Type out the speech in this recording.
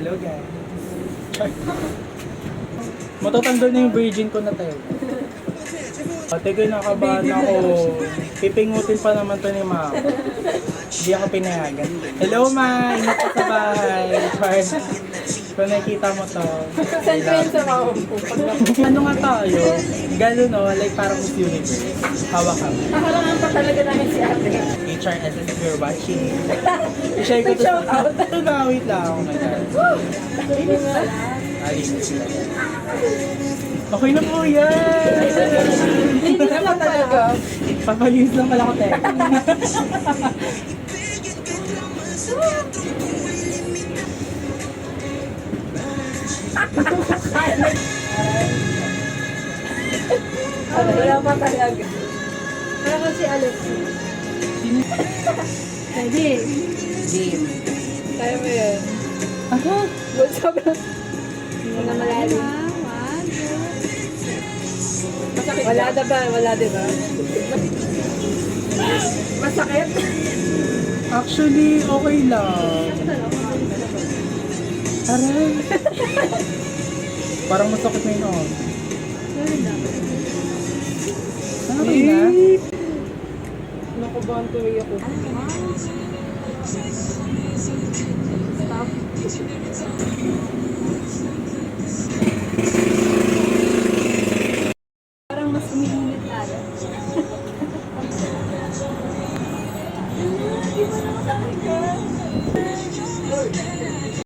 Hello guys. Matatanda na yung virgin ko na tayo. Ate ko nakabahan ako. Pipingutin pa naman to ni ma'am. Hindi ako pinayagan. Hello ma! Ingat ka sa bahay. Kung nakikita mo to. Saan ko yun sa mga Ano nga tayo? Gano'n no? Like parang Miss Universe. Hawak kami. Nakalangan pa talaga namin si ate. HRSS if you're watching. I-share ko to sa... Ito na, wait lang ako na dyan. Ayun sila. Okay na po yan! Hindi naman talaga. Papalinis lang pala ko tayo. Wala pa talaga. Para ko si Alex. Pwede. Jim. Kaya mo yun. Aha! Sobrang. Hindi na malalim. Wala na ba? Wala diba? Masakit? Actually, okay lang. Aray! Parang masakit na yun. Ano okay na? Nakabahan tuloy ako. Stop.